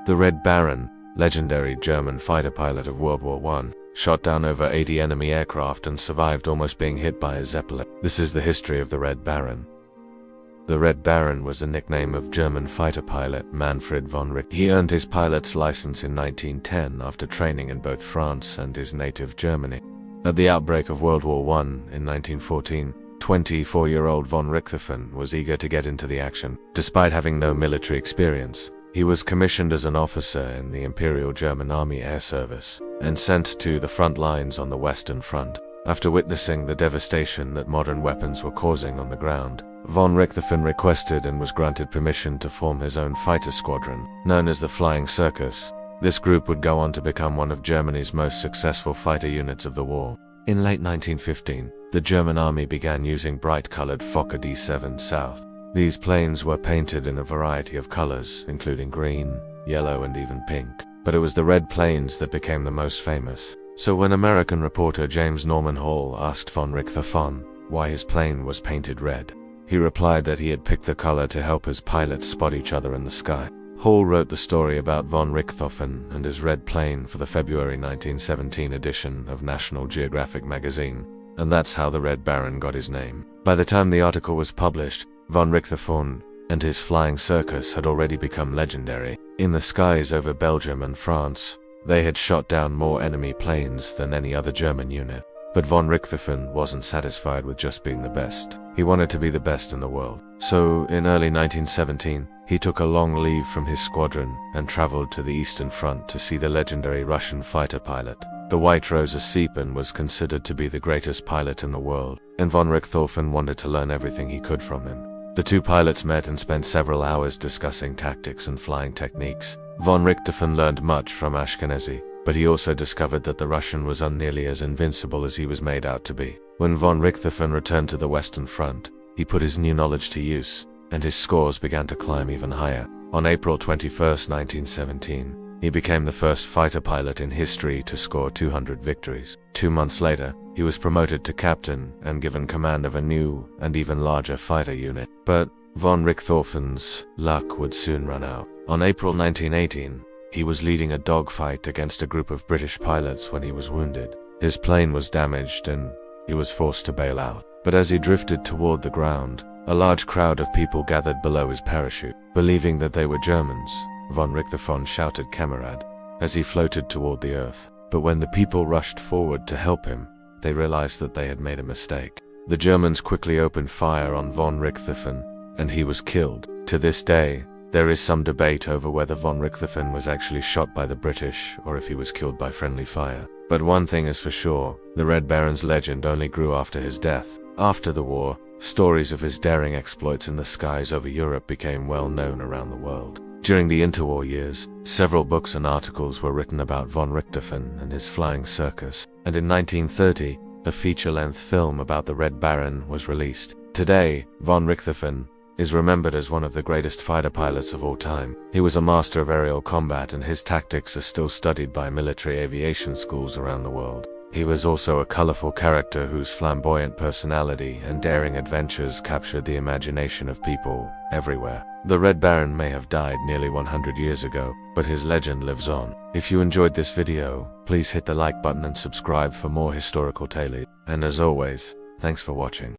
The Red Baron, legendary German fighter pilot of World War I, shot down over 80 enemy aircraft and survived almost being hit by a Zeppelin. This is the history of the Red Baron. The Red Baron was a nickname of German fighter pilot Manfred von Richthofen. He earned his pilot's license in 1910 after training in both France and his native Germany. At the outbreak of World War I in 1914, 24-year-old von Richthofen was eager to get into the action. Despite having no military experience, he was commissioned as an officer in the Imperial German Army Air Service and sent to the front lines on the Western Front. After witnessing the devastation that modern weapons were causing on the ground, von Richthofen requested and was granted permission to form his own fighter squadron, known as the Flying Circus. This group would go on to become one of Germany's most successful fighter units of the war. In late 1915, the German army began using bright-colored Fokker D-7 South. These planes were painted in a variety of colors, including green, yellow, and even pink. But it was the red planes that became the most famous. So when American reporter James Norman Hall asked von Richthofen why his plane was painted red, he replied that he had picked the color to help his pilots spot each other in the sky. Hall wrote the story about von Richthofen and his red plane for the February 1917 edition of National Geographic magazine, and that's how the Red Baron got his name. By the time the article was published, von Richthofen and his Flying Circus had already become legendary. In the skies over Belgium and France, they had shot down more enemy planes than any other German unit. But von Richthofen wasn't satisfied with just being the best. He wanted to be the best in the world. So, in early 1917, he took a long leave from his squadron and traveled to the Eastern Front to see the legendary Russian fighter pilot. The White Rosa Seapan was considered to be the greatest pilot in the world, and von Richthofen wanted to learn everything he could from him. The two pilots met and spent several hours discussing tactics and flying techniques. Von Richthofen learned much from Ashkenazi, but he also discovered that the Russian was nearly as invincible as he was made out to be. When von Richthofen returned to the Western Front, he put his new knowledge to use, and his scores began to climb even higher. On April 21, 1917, he became the first fighter pilot in history to score 200 victories. 2 months later, he was promoted to captain and given command of a new and even larger fighter unit. But von Richthofen's luck would soon run out. On April 1918, he was leading a dogfight against a group of British pilots when he was wounded. His plane was damaged and he was forced to bail out. But as he drifted toward the ground, a large crowd of people gathered below his parachute. Believing that they were Germans, von Richthofen shouted "Kamerad" as he floated toward the earth. But when the people rushed forward to help him, they realized that they had made a mistake. The Germans quickly opened fire on von Richthofen, and he was killed. To this day, there is some debate over whether von Richthofen was actually shot by the British or if he was killed by friendly fire. But one thing is for sure, the Red Baron's legend only grew after his death. After the war, stories of his daring exploits in the skies over Europe became well known around the world. During the interwar years, several books and articles were written about von Richthofen and his Flying Circus, and in 1930, a feature-length film about the Red Baron was released. Today, von Richthofen is remembered as one of the greatest fighter pilots of all time. He was a master of aerial combat, and his tactics are still studied by military aviation schools around the world. He was also a colorful character whose flamboyant personality and daring adventures captured the imagination of people everywhere. The Red Baron may have died nearly 100 years ago, but his legend lives on. If you enjoyed this video, please hit the like button and subscribe for more historical tales. And as always, thanks for watching.